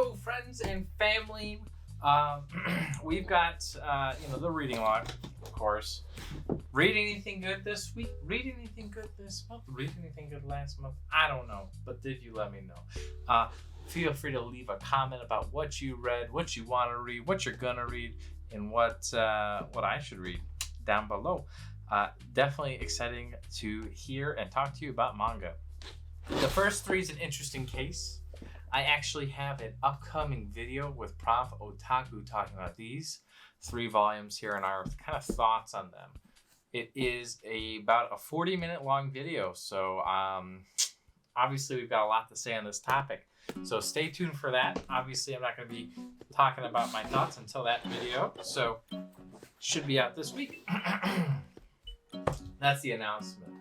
Hello, friends and family. We've got the reading log, of course. Read anything good this week? Read anything good this month? Read anything good last month? I don't know, but did you let me know? Feel free to leave a comment about what you read, what you want to read, what you're gonna read, and what I should read down below. Definitely exciting to hear and talk to you about manga. The first three is an interesting case. I actually have an upcoming video with Prof. Otaku talking about these 3 volumes here and our kind of thoughts on them. It is about a 40-minute long video, so obviously we've got a lot to say on this topic. So stay tuned for that. Obviously, I'm not going to be talking about my thoughts until that video, so should be out this week. That's the announcement.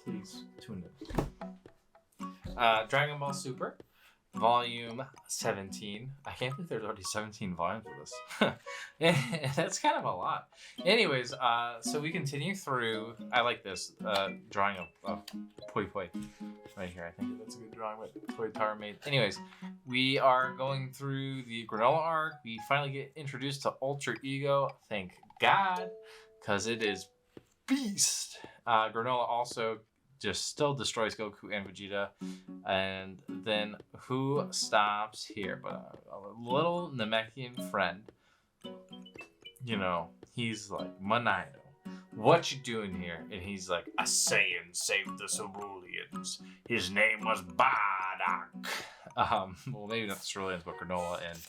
Please tune in. Dragon Ball Super. Volume 17. I can't believe there's already 17 volumes of this. That's kind of a lot. Anyways, so we continue through. I like this drawing of Poi Poi right here. I think that's a good drawing what Toyotaro made. Anyways, we are going through the Granola arc. We finally get introduced to Ultra Ego. Thank God, because it is beast. Granola also just still destroys Goku and Vegeta. And then who stops here? But a little Namekian friend. You know, he's like, Manaido, what you doing here? And he's like, a Saiyan saved the Ceruleans. His name was Bardock. Well, maybe not the Ceruleans, but Granola and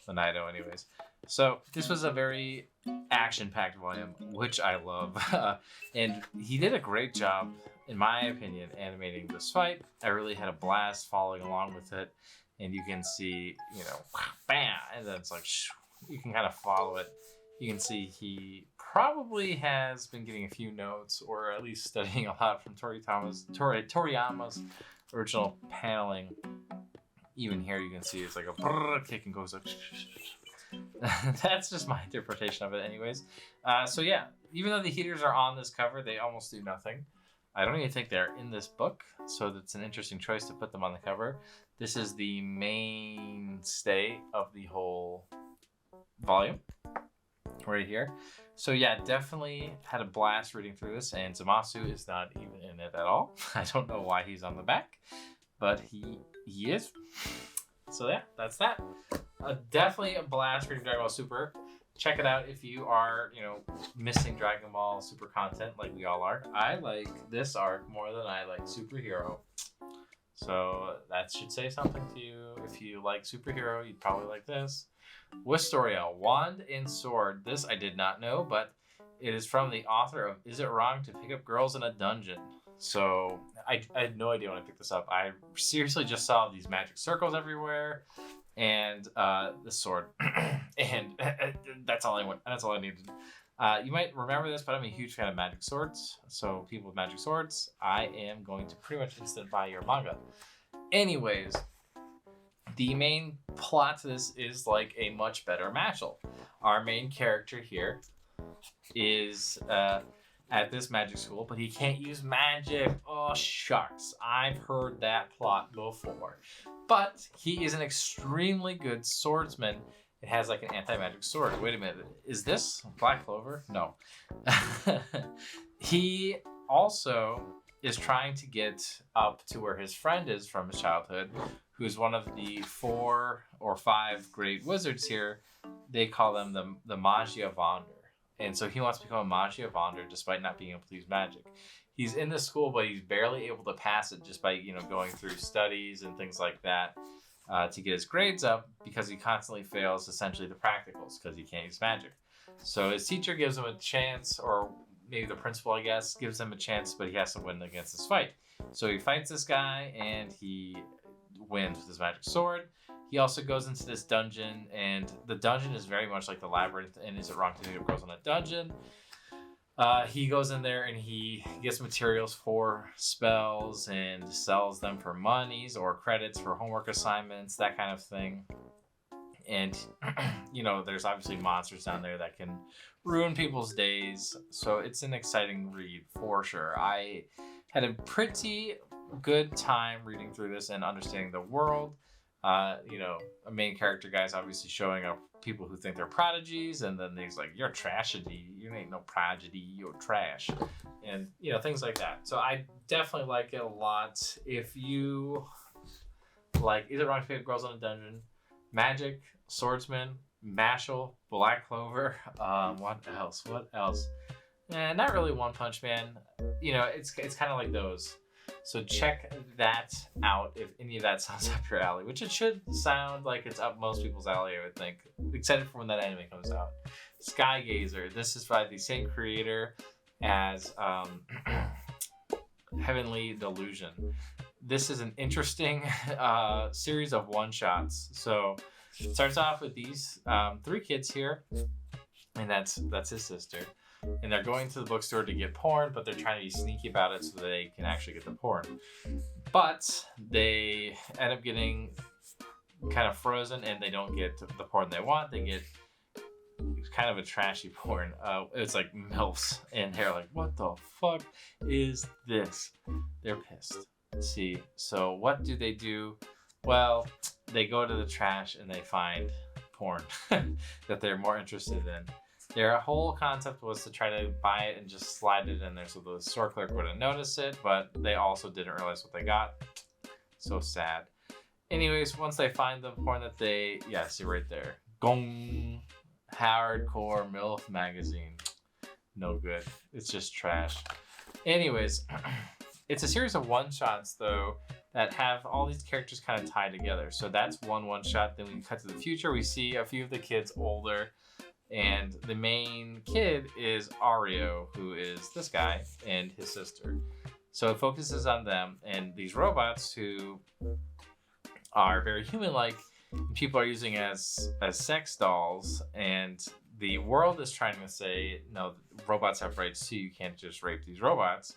Manaido anyways. So this was a very action-packed volume, which I love. And he did a great job, in my opinion, animating this fight. I really had a blast following along with it. And you can see, bam! And then it's like, you can kind of follow it. You can see he probably has been getting a few notes, or at least studying a lot from Toriyama's original paneling. Even here you can see it's like a brrr kick and goes like... That's just my interpretation of it anyways. So yeah, even though the heaters are on this cover, they almost do nothing. I don't even think they're in this book, so that's an interesting choice to put them on the cover. This is the mainstay of the whole volume right here. So yeah, definitely had a blast reading through this, and Zamasu is not even in it at all. I don't know why he's on the back, but he is. So yeah, that's that. Definitely a blast reading Dragon Ball Super. Check it out if you are, missing Dragon Ball Super content like we all are. I like this arc more than I like Superhero. So that should say something to you. If you like Superhero, you'd probably like this. Wistoria, Wand and Sword. This I did not know, but it is from the author of Is It Wrong to Pick Up Girls in a Dungeon? So I had no idea when I picked this up. I seriously just saw these magic circles everywhere. And the sword, and that's all I want. That's all I needed. You might remember this, but I'm a huge fan of magic swords. So people with magic swords, I am going to pretty much instant buy your manga. Anyways, the main plot to this is like a much better Machel. Our main character here is at this magic school, but he can't use magic. Oh shucks, I've heard that plot before. But he is an extremely good swordsman. It has like an anti-magic sword. Wait a minute, is this Black Clover? No. He also is trying to get up to where his friend is from his childhood, who's one of the 4 or 5 great wizards here. They call them the Magia Vonder. And so he wants to become a Magia Vonder despite not being able to use magic. He's in this school, but he's barely able to pass it just by, going through studies and things like that to get his grades up, because he constantly fails essentially the practicals because he can't use magic. So his teacher gives him a chance, or maybe the principal, I guess, gives him a chance, but he has to win against this fight. So he fights this guy and he wins with his magic sword. He also goes into this dungeon, and the dungeon is very much like the labyrinth and Is It Wrong to Pick Up Girls in a Dungeon? He goes in there and he gets materials for spells and sells them for monies or credits for homework assignments, that kind of thing. And, there's obviously monsters down there that can ruin people's days. So it's an exciting read for sure. I had a pretty good time reading through this and understanding the world. You know, a main character guy's obviously showing up people who think they're prodigies, and then he's like, "You're tragedy. You ain't no prodigy. You're trash," and you know, things like that. So I definitely like it a lot. If you like either Wrong Favorite Girls in a Dungeon, Magic, Swordsman, Mashal, Black Clover. What else? What else? Not really One Punch Man. You know, it's kind of like those. So check that out if any of that sounds up your alley, which it should sound like it's up most people's alley, I would think. Excited for when that anime comes out. Skygazer. This is by the same creator as Heavenly Delusion. This is an interesting series of one-shots. So it starts off with these 3 kids here, and that's his sister. And they're going to the bookstore to get porn, but they're trying to be sneaky about it so they can actually get the porn. But they end up getting kind of frozen, and they don't get the porn they want. They get kind of a trashy porn. It's like MILFs, and they're like, "What the fuck is this?" They're pissed. See, so what do? Well, they go to the trash and they find porn that they're more interested in. Their whole concept was to try to buy it and just slide it in there so the store clerk wouldn't notice it, but they also didn't realize what they got. So sad. Anyways, once they find the porn that they, yeah, see right there. Gong! Hardcore MILF magazine. No good. It's just trash. Anyways, it's a series of one-shots, though, that have all these characters kind of tied together. So that's one-shot. Then we cut to the future. We see a few of the kids older. And the main kid is Ario, who is this guy, and his sister. So it focuses on them and these robots who are very human-like. People are using as sex dolls, and the world is trying to say, no, robots have rights too. You can't just rape these robots.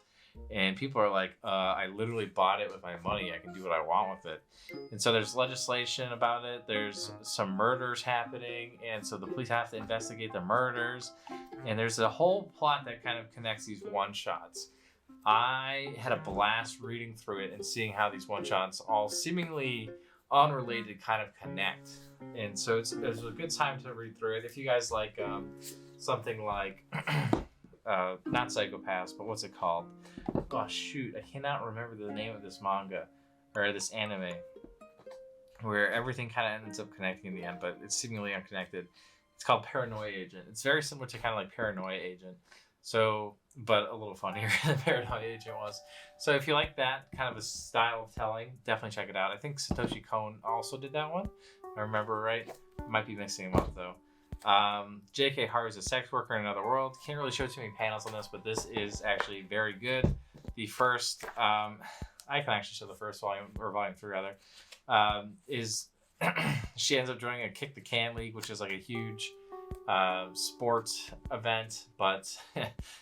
And people are like, I literally bought it with my money. I can do what I want with it. And so there's legislation about it. There's some murders happening. And so the police have to investigate the murders. And there's a whole plot that kind of connects these one-shots. I had a blast reading through it and seeing how these one-shots, all seemingly unrelated, kind of connect. And so it's a good time to read through it. If you guys like something like... not Psychopaths, but what's it called? Oh shoot, I cannot remember the name of this manga or this anime where everything kind of ends up connecting in the end, but it's seemingly unconnected. It's called Paranoia Agent. It's very similar to kind of like Paranoia Agent, so but a little funnier than Paranoia Agent was. So if you like that kind of a style of telling, definitely check it out. I think Satoshi Kon also did that one. If I remember right. Might be mixing them up though. J.K. Haru's a sex worker in another world. Can't really show too many panels on this, but this is actually very good. The first, I can actually show the first volume, or volume 3 rather, is she ends up joining a Kick the Can League, which is like a huge sports event, but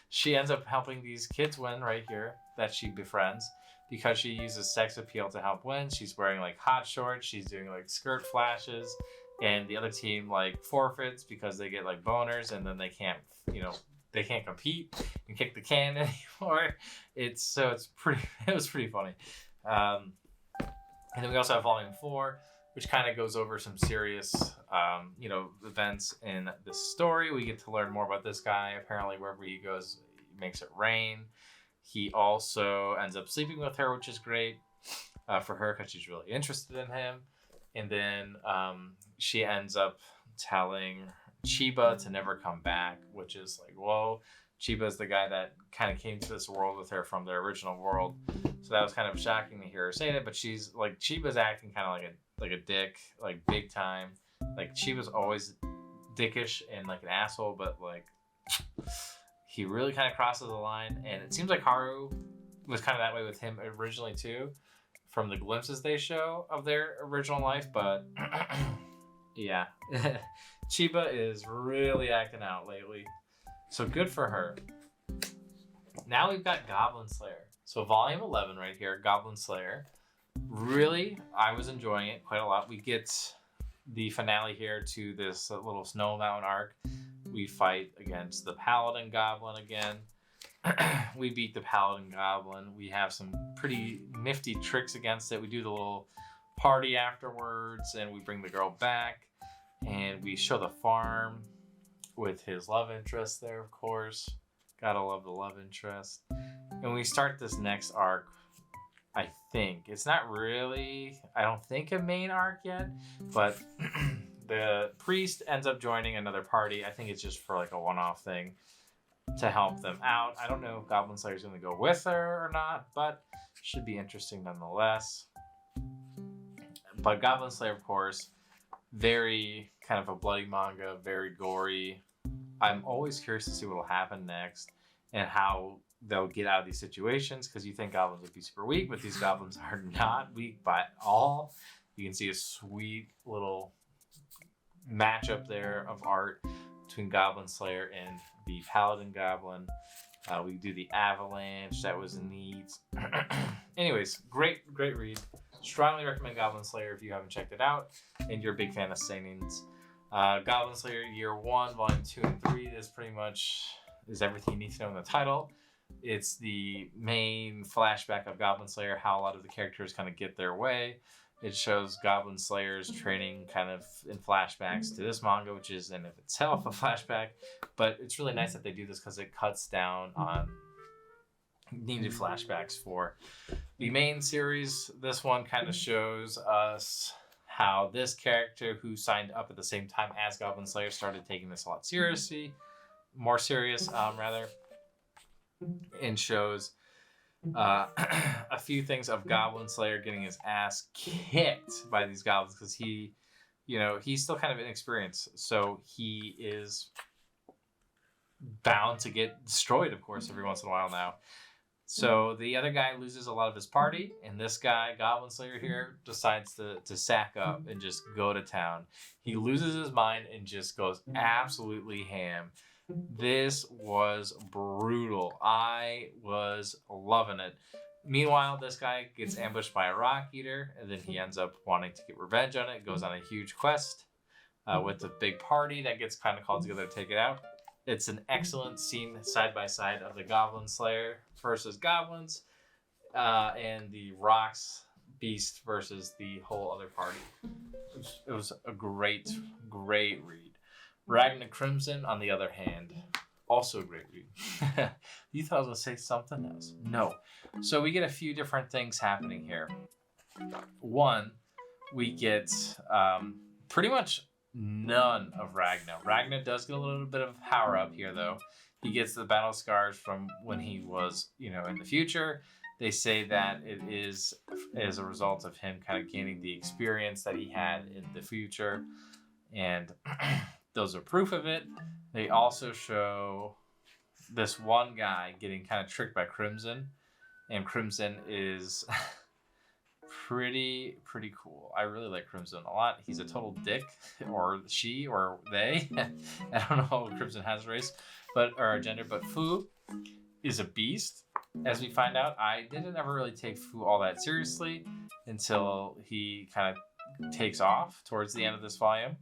she ends up helping these kids win right here that she befriends because she uses sex appeal to help win. She's wearing like hot shorts, she's doing like skirt flashes. And the other team like forfeits because they get like boners, and then they can't compete and kick the can anymore. It was pretty funny. And then we also have volume 4, which kind of goes over some serious events in this story. We get to learn more about this guy. Apparently wherever he goes, he makes it rain. He also ends up sleeping with her, which is great for her because she's really interested in him. And then she ends up telling Chiba to never come back, which is like, whoa. Chiba's the guy that kind of came to this world with her from their original world. So that was kind of shocking to hear her say that. But she's like, Chiba's acting kind of like a dick, like big time. Like Chiba's always dickish and like an asshole, but like he really kind of crosses the line. And it seems like Haru was kind of that way with him originally too, from the glimpses they show of their original life, but yeah. Chiba is really acting out lately. So good for her. Now we've got Goblin Slayer. So volume 11 right here, Goblin Slayer. Really, I was enjoying it quite a lot. We get the finale here to this little Snow Mountain arc. We fight against the Paladin Goblin again. We beat the Paladin Goblin. We have some pretty nifty tricks against it. We do the little party afterwards, and we bring the girl back, and we show the farm with his love interest there, of course. Gotta love the love interest. And we start this next arc. I think it's not really, I don't think a main arc yet, but the priest ends up joining another party. I think it's just for like a one-off thing to help them out. I don't know if Goblin Slayer's going to go with her or not, but should be interesting nonetheless. But Goblin Slayer, of course, very kind of a bloody manga, very gory. I'm always curious to see what will happen next and how they'll get out of these situations, because you think goblins would be super weak, but these goblins are not weak by all. You can see a sweet little matchup there of art between Goblin Slayer and the Paladin Goblin. We do the Avalanche. That was neat. Anyways, great read. Strongly recommend Goblin Slayer if you haven't checked it out and you're a big fan of seinens. Goblin Slayer Year 1, Volume 2 and 3 is pretty much everything you need to know in the title. It's the main flashback of Goblin Slayer, how a lot of the characters kind of get their way. It shows Goblin Slayer's training kind of in flashbacks to this manga, which is in of itself a flashback. But it's really nice that they do this because it cuts down on needed flashbacks for the main series. This one kind of shows us how this character who signed up at the same time as Goblin Slayer started taking this a lot more serious, and shows a few things of Goblin Slayer getting his ass kicked by these goblins because he's still kind of inexperienced, so he is bound to get destroyed, of course, every once in a while now. So the other guy loses a lot of his party, and this guy, Goblin Slayer here, decides to sack up and just go to town. He loses his mind and just goes absolutely ham. This was brutal. I was loving it. Meanwhile, this guy gets ambushed by a rock eater, and then he ends up wanting to get revenge on it. Goes on a huge quest with the big party that gets kind of called together to take it out. It's an excellent scene side by side of the Goblin Slayer versus goblins and the rocks beast versus the whole other party. It was a great read. Ragnar Crimson, on the other hand, also a great read. You thought I was going to say something else? No. So we get a few different things happening here. One, we get pretty much none of Ragnar. Ragnar does get a little bit of power up here, though. He gets the battle scars from when he was, in the future. They say that it is as a result of him kind of gaining the experience that he had in the future. And those are proof of it. They also show this one guy getting kind of tricked by Crimson. And Crimson is pretty cool. I really like Crimson a lot. He's a total dick, or she, or they. I don't know if Crimson has a race, or a gender, but Fu is a beast. As we find out, I didn't ever really take Fu all that seriously until he kind of takes off towards the end of this volume.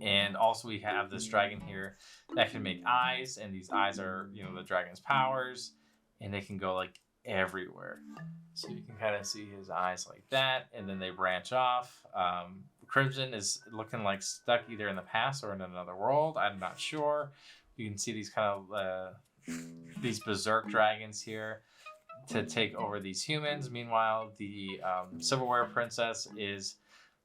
And also we have this dragon here that can make eyes, and these eyes are, the dragon's powers, and they can go like everywhere. So you can kind of see his eyes like that, and then they branch off. Crimson is looking like stuck either in the past or in another world. I'm not sure. You can see these kind of these berserk dragons here to take over these humans. Meanwhile, the silverware princess is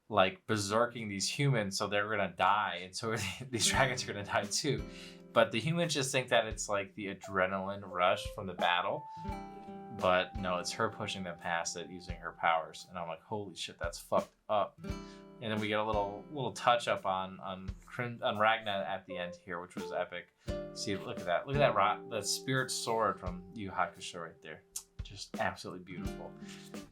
like berserking these humans, so they're gonna die, and so these dragons are gonna die too. But the humans just think that it's like the adrenaline rush from the battle, but no, it's her pushing them past it using her powers. And I'm like, holy shit, that's fucked up. And then we get a little touch up on Ragnar at the end here, which was epic. See, look at that the spirit sword from Yu Hakusho right there, just absolutely beautiful.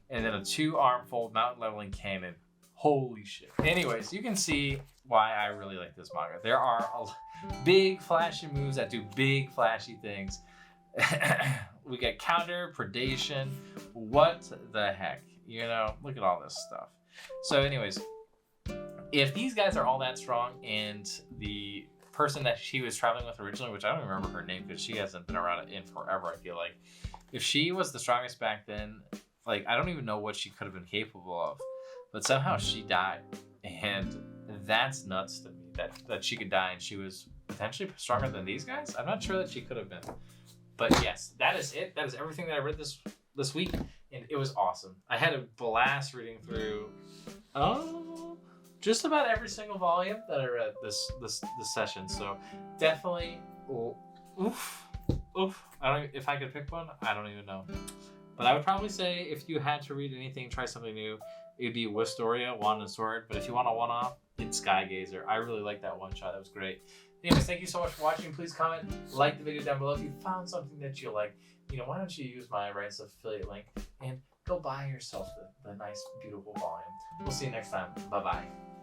And then a 2-arm fold mountain leveling cannon. Holy shit. Anyways, you can see why I really like this manga. There are big flashy moves that do big flashy things. We get counter, predation. What the heck? Look at all this stuff. So anyways, if these guys are all that strong, and the person that she was traveling with originally, which I don't remember her name because she hasn't been around in forever, I feel like. If she was the strongest back then, like, I don't even know what she could have been capable of. but somehow she died, and that's nuts to me that she could die and she was potentially stronger than these guys. I'm not sure that she could have been, but yes, that is it. That is everything that I read this week, and it was awesome. I had a blast reading through just about every single volume that I read this session. So definitely, oof. If I could pick one, I don't even know. But I would probably say if you had to read anything, try something new, it'd be Wistoria, Wand and Sword. But if you want a one-off, it's Skygazer. I really like that one shot. That was great. Anyways, thank you so much for watching. Please comment, like the video down below if you found something that you like. Why don't you use my Rights affiliate link and go buy yourself the nice, beautiful volume. We'll see you next time. Bye-bye.